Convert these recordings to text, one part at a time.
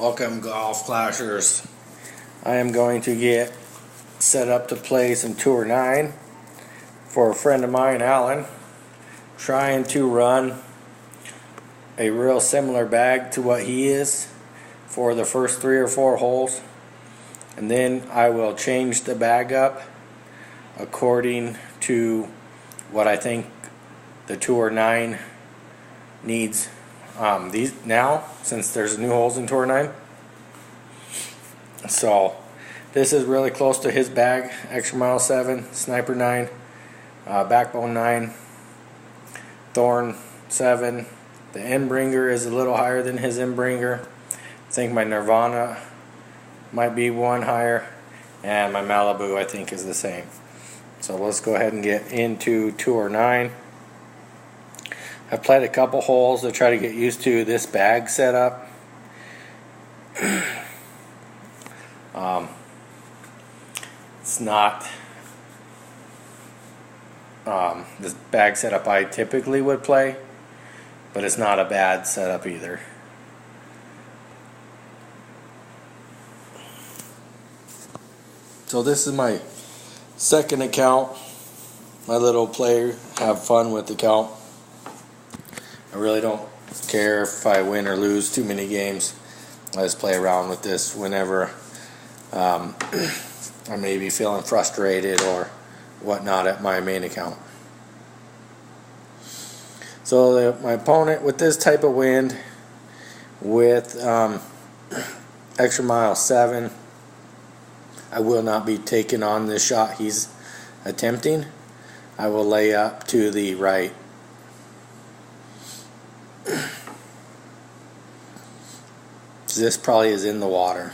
Welcome, Golf Clashers. I am going to get set up to play some Tour 9 for a friend of mine, Alan, trying to run a real similar bag to what he is for the first 3 or 4 holes, and then I will change the bag up according to what I think the Tour 9 needs. These now, since there's new holes in Tour 9, so this is really close to his bag. Extra Mile 7, Sniper 9, Backbone 9, Thorn 7. The Endbringer is a little higher than his Endbringer. I think my Nirvana might be one higher, and my Malibu I think is the same. So let's go ahead and get into Tour 9. I've played a couple holes to try to get used to this bag setup. It's not this bag setup I typically would play, but it's not a bad setup either. So this is my second account, my little play, have fun with account. I really don't care if I win or lose too many games. I just play around with this whenever I may be feeling frustrated or whatnot at my main account. So my opponent with this type of wind, with Extra Mile 7, I will not be taking on this shot he's attempting. I will lay up to the right. This probably is in the water.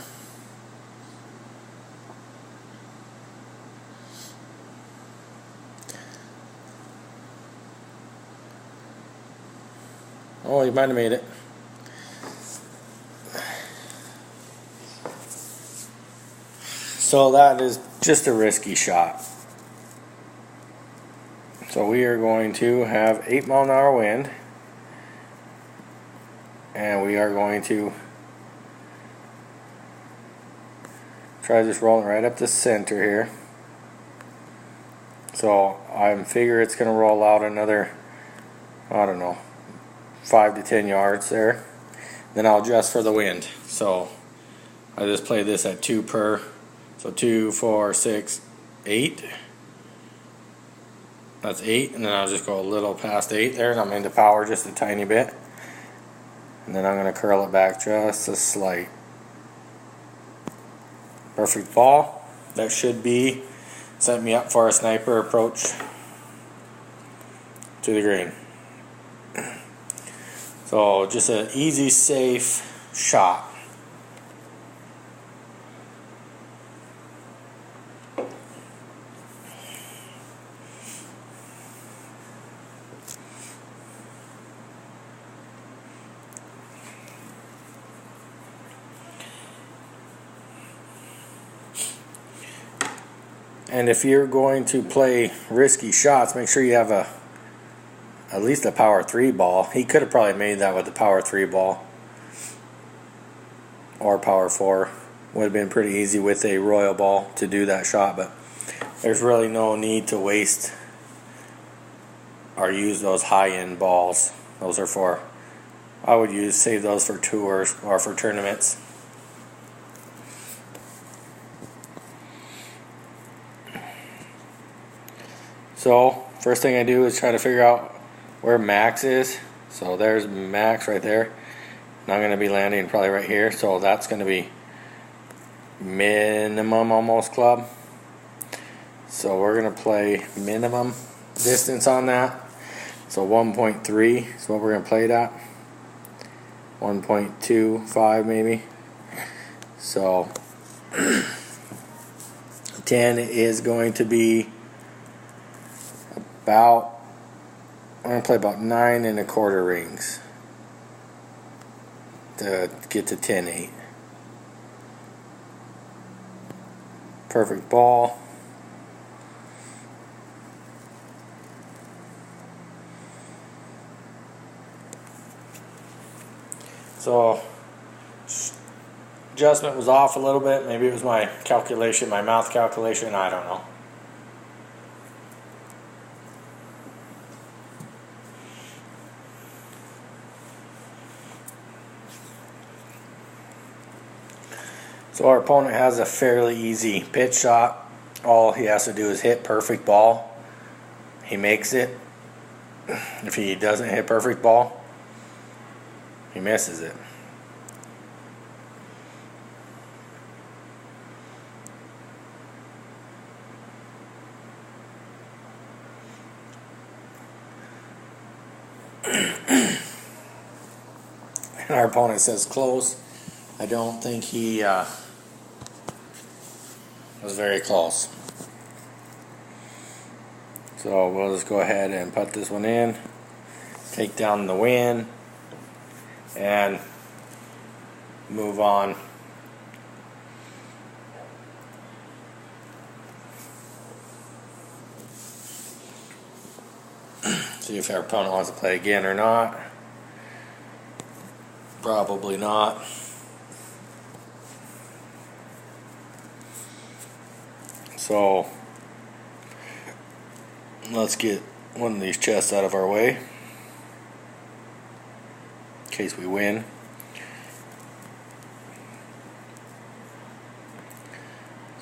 Oh, he might have made it. So that is just a risky shot. So we are going to have 8-mile-an-hour wind, and we are going to try just rolling right up the center here. So I figure it's going to roll out another, I don't know, 5 to 10 yards there. Then I'll adjust for the wind. So I just play this at 2 per. So 2, 4, 6, 8. That's 8, and then I'll just go a little past 8 there, and I'm into power just a tiny bit. And then I'm going to curl it back just a slight. Perfect ball. That should be set me up for a sniper approach to the green. So just an easy, safe shot. And if you're going to play risky shots, make sure you have at least a power 3 ball. He could have probably made that with the power 3 ball. Or power 4. Would have been pretty easy with a royal ball to do that shot, but there's really no need to waste or use those high-end balls. Those are for, I would save those for tours or for tournaments. So first thing I do is try to figure out where max is. So there's max right there. And I'm going to be landing probably right here. So that's going to be minimum almost club. So we're going to play minimum distance on that. So 1.3 is what we're going to play it at. 1.25 maybe. So 10 is going to be about, I'm going to play about 9 1/4 rings to get to 10-8. Perfect ball. So adjustment was off a little bit. Maybe it was my calculation, my mouth calculation, I don't know. So our opponent has a fairly easy pitch shot. All he has to do is hit perfect ball. He makes it. If he doesn't hit perfect ball, he misses it. And our opponent says close. I don't think he was very close. So we'll just go ahead and put this one in, take down the wind, and move on. See if our opponent wants to play again or not. Probably not. So let's get one of these chests out of our way in case we win.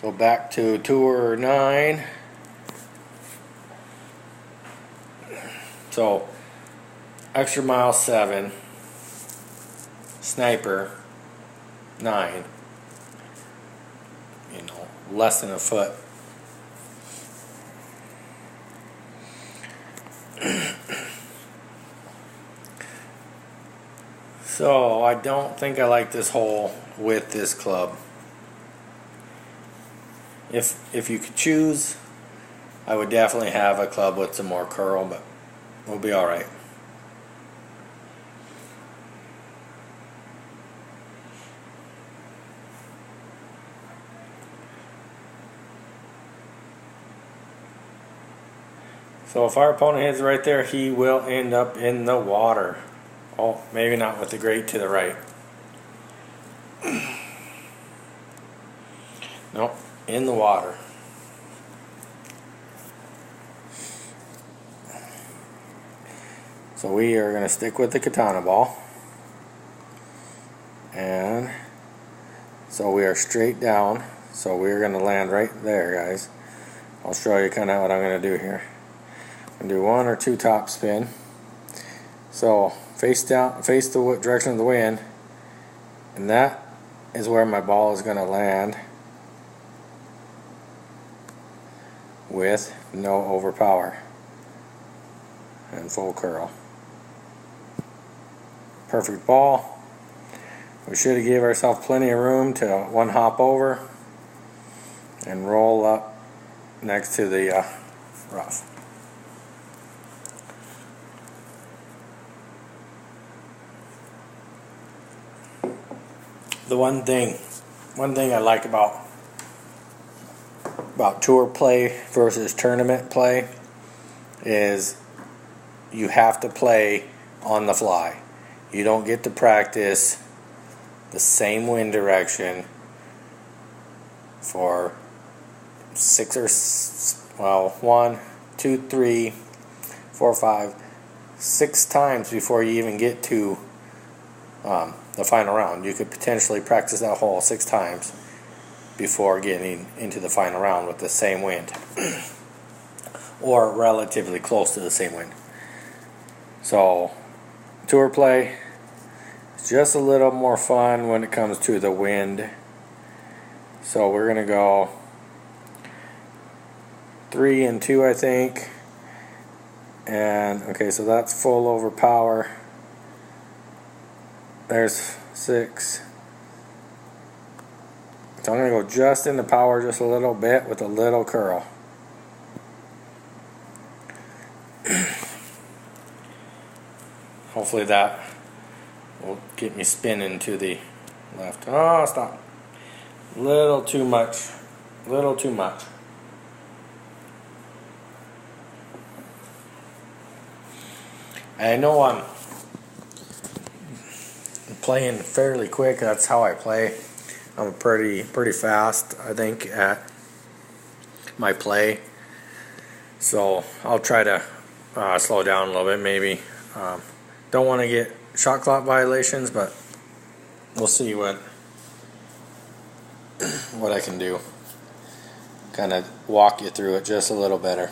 So back to tour 9. So extra mile 7, sniper 9, less than a foot. So I don't think I like this hole with this club. If you could choose, I would definitely have a club with some more curl, but we'll be alright. So if our opponent hits right there, he will end up in the water. Oh, maybe not with the grate to the right. Nope, in the water. So we are going to stick with the katana ball. And so we are straight down. So we're going to land right there, guys. I'll show you kind of what I'm going to do here. I'm going to do 1 or 2 top spin. So face down, face the direction of the wind, and that is where my ball is going to land with no overpower and full curl. Perfect ball. We should have gave ourselves plenty of room to one hop over and roll up next to the rough. The one thing I like about tour play versus tournament play is you have to play on the fly. You don't get to practice the same wind direction for 1, 2, 3, 4, 5, 6 times before you even get to the final round. You could potentially practice that hole 6 times before getting into the final round with the same wind or relatively close to the same wind. So tour play is just a little more fun when it comes to the wind. So we're going to go 3 and 2, I think. And okay, so that's full overpower. There's 6. So I'm going to go just in the power just a little bit with a little curl. Hopefully that will get me spinning to the left. Oh, stop. Little too much. Little too much. I know I'm playing fairly quick. That's how I play. I'm pretty fast, I think, at my play. So I'll try to slow down a little bit, maybe. Don't want to get shot clock violations, but we'll see what I can do. Kind of walk you through it just a little better.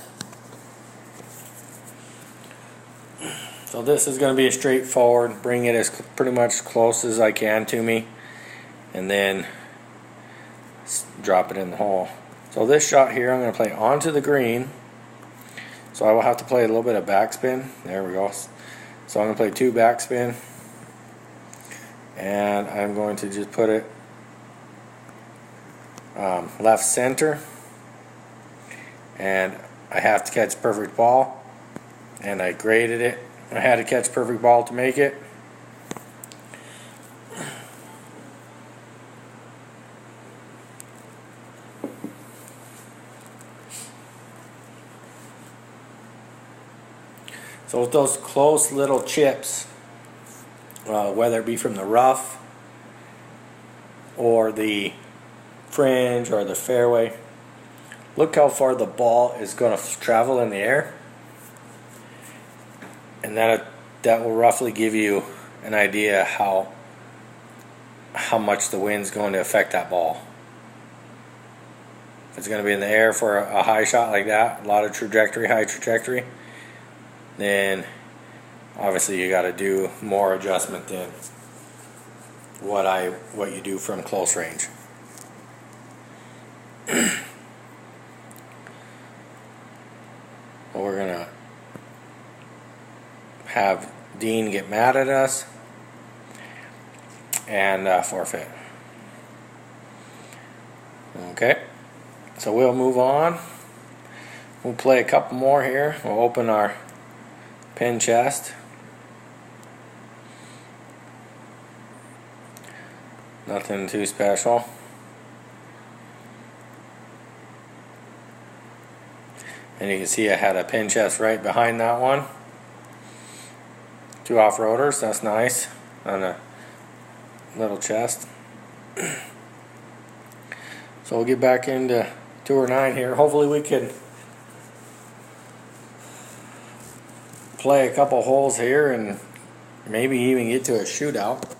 So this is going to be a straightforward, bring it as pretty much close as I can to me, and then drop it in the hole. So this shot here, I'm going to play onto the green. So I will have to play a little bit of backspin. There we go. So I'm going to play 2 backspin, and I'm going to just put it left center, and I have to catch perfect ball, and I graded it. I had to catch perfect ball to make it. So with those close little chips, whether it be from the rough or the fringe or the fairway, look how far the ball is going to travel in the air, and that will roughly give you an idea how much the wind's going to affect that ball. If it's going to be in the air for a high shot like that, a lot of trajectory, high trajectory, then obviously you got to do more adjustment than what you do from close range. Well, we're gonna have Dean get mad at us and forfeit. Okay, so we'll move on. We'll play a couple more here. We'll open our pin chest. Nothing too special. And you can see I had a pin chest right behind that one. 2 off-roaders, that's nice, on a little chest. So we'll get back into Tour 9 here. Hopefully we can play a couple holes here and maybe even get to a shootout.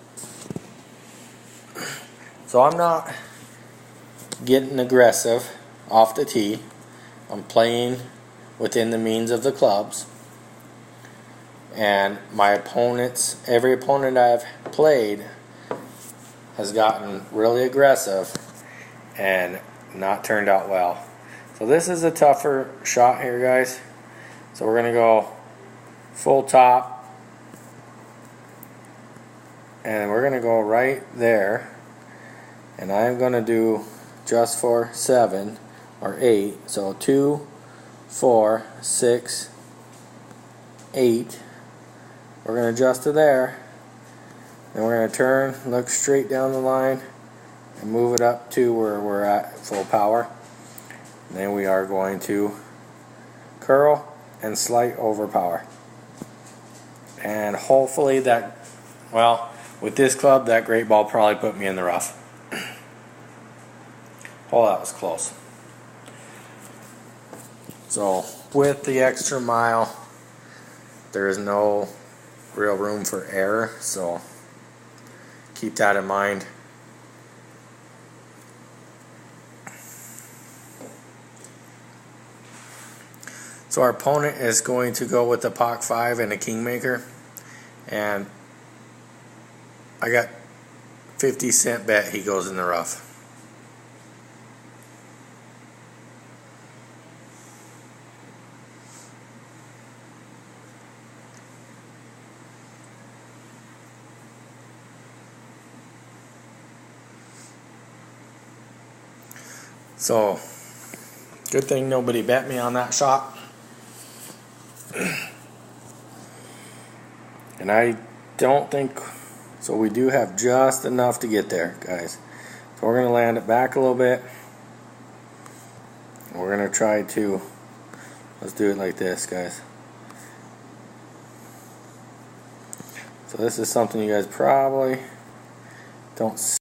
So I'm not getting aggressive off the tee. I'm playing within the means of the clubs. And my opponents, every opponent I've played has gotten really aggressive and not turned out well. So this is a tougher shot here, guys. So we're going to go full top, and we're going to go right there, and I'm going to do just for 7 or 8. So 2, 4, 6, 8. We're going to adjust to there. Then we're going to turn, look straight down the line, and move it up to where we're at full power. And then we are going to curl and slight over power. And hopefully that, well, with this club, that great ball probably put me in the rough. Oh, that was close. So with the extra mile, there is no real room for error, so keep that in mind. So our opponent is going to go with the Pak 5 and a Kingmaker, and I got 50-cent bet he goes in the rough. So, good thing nobody bet me on that shot. And I don't think, so we do have just enough to get there, guys. So we're going to land it back a little bit. We're going to try to, let's do it like this, guys. So this is something you guys probably don't see.